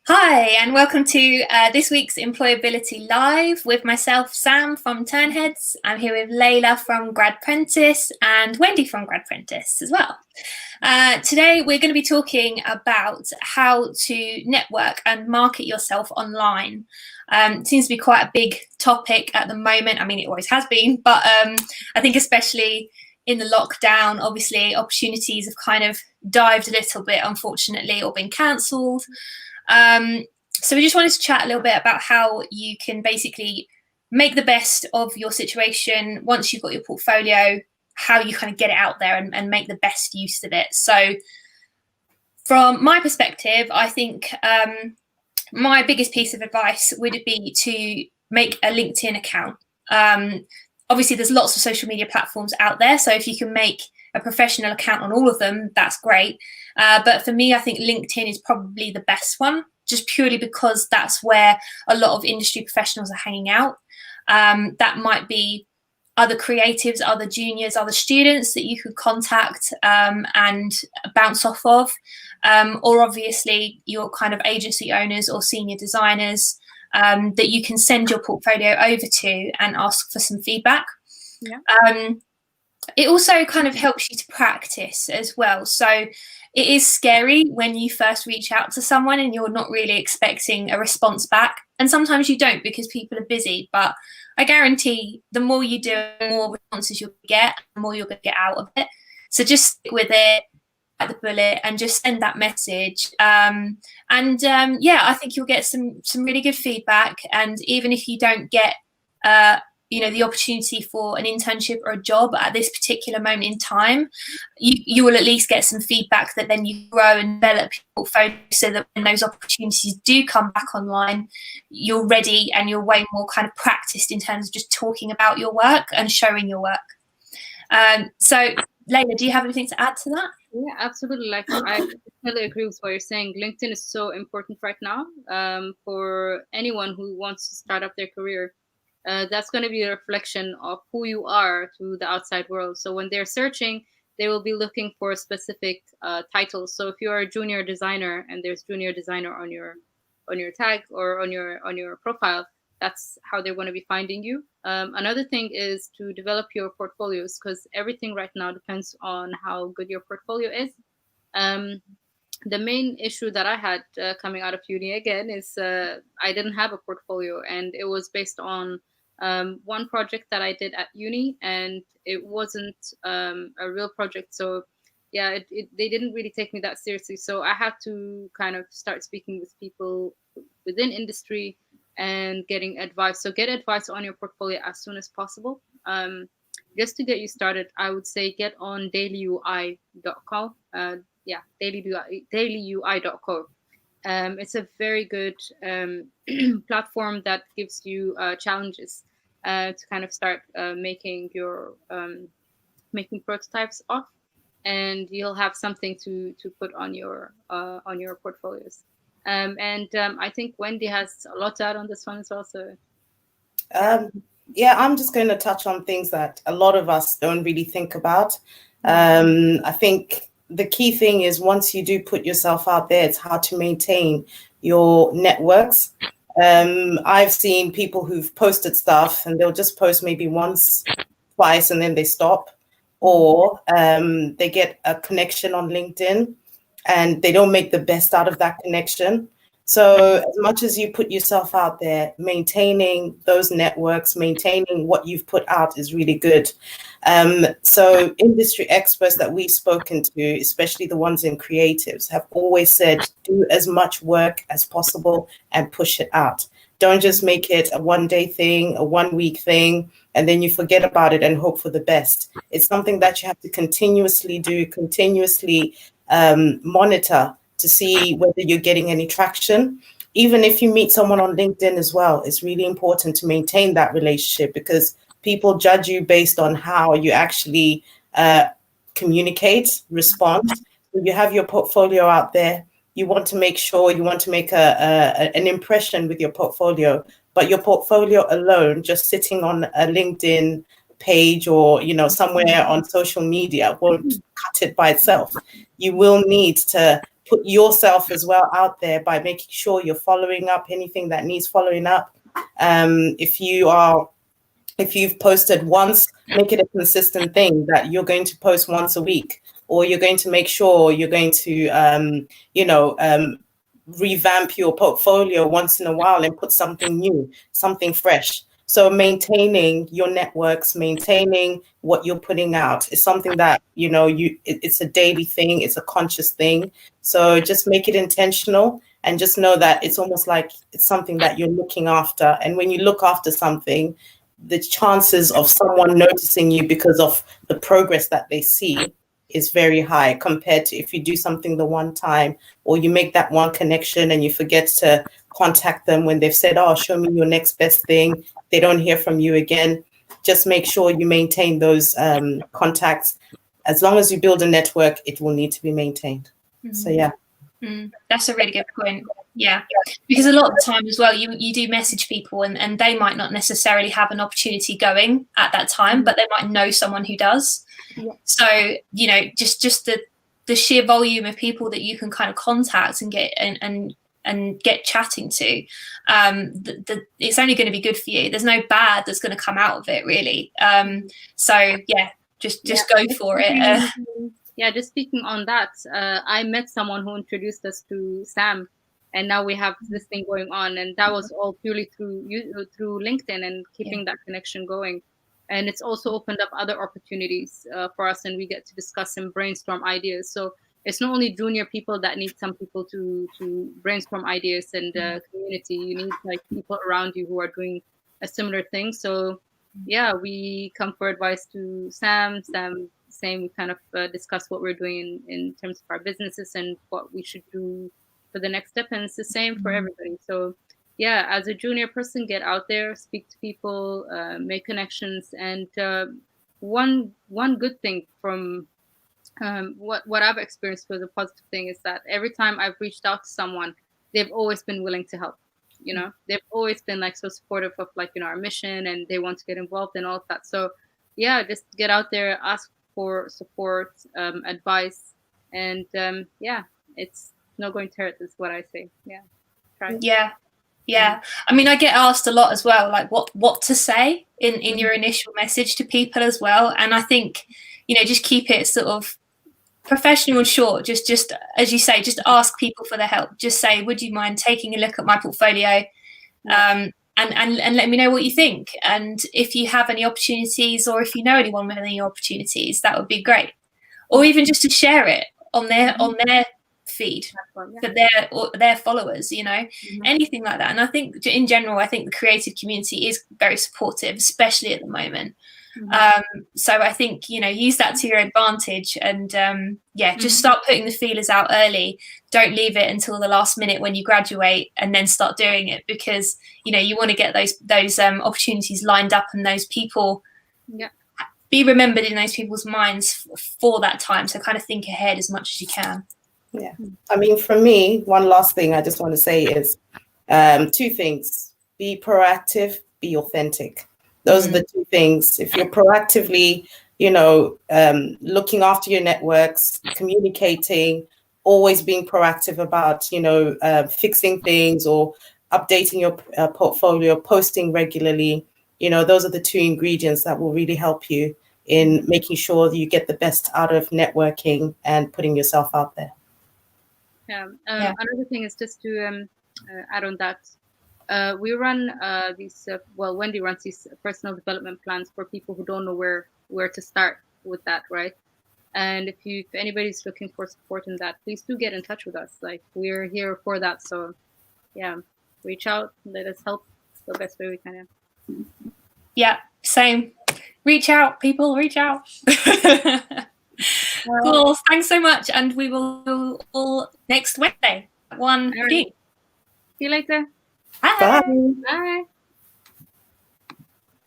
Hi, and welcome to this week's Employability Live with myself, Sam from Turnheads. I'm here with Laila from Gradprentice and Wendy from Gradprentice as well. Today, we're going to be talking about how to network and market yourself online. It seems to be quite a big topic at the moment. I mean, it always has been, but I think especially in the lockdown, obviously, opportunities have kind of dived a little bit, unfortunately, or been cancelled. So we just wanted to chat a little bit about how you can basically make the best of your situation once you've got your portfolio, how you kind of get it out there and make the best use of it. So from my perspective, I think my biggest piece of advice would be to make a LinkedIn account. Obviously, there's lots of social media platforms out there. So if you can make a professional account on all of them, that's great. But for me, I think LinkedIn is probably the best one, just purely because that's where a lot of industry professionals are hanging out. That might be other creatives, other juniors, other students that you could contact and bounce off of, or obviously your kind of agency owners or senior designers that you can send your portfolio over to and ask for some feedback. Yeah. It also kind of helps you to practice as well. So it is scary when you first reach out to someone and you're not really expecting a response back. And sometimes you don't because people are busy. But I guarantee the more you do, the more responses you'll get, the more you're going to get out of it. So just stick with it, at the bullet, and just send that message. Yeah, I think you'll get some really good feedback. And even if you don't get the opportunity for an internship or a job at this particular moment in time, you will at least get some feedback that then you grow and develop your portfolio so that when those opportunities do come back online, you're ready and you're way more kind of practiced in terms of just talking about your work and showing your work. So, Laila, do you have anything to add to that? Yeah, absolutely. Like, I totally agree with what you're saying. LinkedIn is so important right now for anyone who wants to start up their career. That's going to be a reflection of who you are to the outside world. So when they're searching, they will be looking for specific titles. So if you're a junior designer and there's junior designer on your tag or on your profile, that's how they're going to be finding you. Another thing is to develop your portfolios, because everything right now depends on how good your portfolio is. The main issue that I had coming out of uni again is I didn't have a portfolio, and it was based on one project that I did at uni, and it wasn't a real project. So yeah, they didn't really take me that seriously. So I had to kind of start speaking with people within industry and getting advice. So get advice on your portfolio as soon as possible. Just to get you started, I would say get on dailyui.co. dailyui.co. It's a very good platform that gives you challenges to kind of start making making prototypes of, and you'll have something to put on your portfolios. I think Wendy has a lot to add on this one as well. So yeah, I'm just going to touch on things that a lot of us don't really think about. I think the key thing is once you do put yourself out there, it's how to maintain your networks. I've seen people who've posted stuff and they'll just post maybe once, twice, and then they stop. Or they get a connection on LinkedIn and they don't make the best out of that connection. So as much as you put yourself out there, maintaining those networks, maintaining what you've put out is really good. So industry experts that we've spoken to, especially the ones in creatives, have always said, do as much work as possible and push it out. Don't just make it a one-day thing, a one-week thing, and then you forget about it and hope for the best. It's something that you have to continuously do, continuously monitor to see whether you're getting any traction. Even if you meet someone on LinkedIn as well, it's really important to maintain that relationship because people judge you based on how you actually communicate, respond. So you have your portfolio out there. You want to make sure you want to make an impression with your portfolio, but your portfolio alone, just sitting on a LinkedIn page or somewhere on social media, won't cut it by itself. You will need to put yourself as well out there by making sure you're following up anything that needs following up. If you've posted once, make it a consistent thing that you're going to post once a week, or you're going to make sure you're going to, revamp your portfolio once in a while and put something new, something fresh. So maintaining your networks, maintaining what you're putting out is something that, it's a daily thing. It's a conscious thing. So just make it intentional and just know that it's almost like it's something that you're looking after. And when you look after something, the chances of someone noticing you because of the progress that they see is very high compared to if you do something the one time, or you make that one connection and you forget to contact them when they've said, oh, show me your next best thing. They don't hear from you again. Just make sure you maintain those contacts. As long as you build a network, it will need to be maintained. So, yeah. That's a really good point. Yeah, because a lot of the time as well, you do message people and they might not necessarily have an opportunity going at that time, but they might know someone who does. Yeah. So, just the sheer volume of people that you can kind of contact and get and get chatting to, it's only going to be good for you. There's no bad that's going to come out of it, really. So yeah, just go for it. Yeah, just speaking on that, I met someone who introduced us to Sam, and now we have this thing going on, and that was all purely through LinkedIn and keeping that connection going. And it's also opened up other opportunities for us, and we get to discuss and brainstorm ideas. So it's not only junior people that need some people to brainstorm ideas and community. You need like people around you who are doing a similar thing. So yeah, we come for advice to Sam. Same, we kind of discuss what we're doing in terms of our businesses and what we should do for the next step. And it's the same for everybody. So yeah, as a junior person, get out there, speak to people, make connections. And one good thing from what I've experienced was a positive thing is that every time I've reached out to someone, they've always been willing to help. They've always been like so supportive of like, our mission, and they want to get involved and all of that. So yeah, just get out there, ask for support, advice, and it's not going to hurt, is what I say. Yeah. Try. Yeah. I mean, I get asked a lot as well, like what to say in your initial message to people as well. And I think, just keep it sort of professional and short. Just as you say, just ask people for their help. Just say, would you mind taking a look at my portfolio? And let me know what you think. And if you have any opportunities, or if you know anyone with any opportunities, that would be great. Or even just to share it on their feed for their followers, anything like that. And I think in general, I think the creative community is very supportive, especially at the moment. So I think, use that to your advantage, and just start putting the feelers out early. Don't leave it until the last minute when you graduate and then start doing it, because you want to get those opportunities lined up and those people be remembered in those people's minds for that time. So kind of think ahead as much as you can. Yeah, I mean, for me, one last thing I just want to say is two things: be proactive, be authentic. Those are the two things. If you're proactively, looking after your networks, communicating, always being proactive about, fixing things or updating your portfolio, posting regularly, those are the two ingredients that will really help you in making sure that you get the best out of networking and putting yourself out there. Another thing is just to add on that. We run Wendy runs these personal development plans for people who don't know where to start with that, right? And if anybody's looking for support in that, please do get in touch with us. Like, we're here for that. So yeah, reach out, let us help the best way we can. Yeah, same. Reach out, people, reach out. Cool. Thanks so much. And we will do all next Wednesday. 1:15. See you later. Bye. Bye. Bye.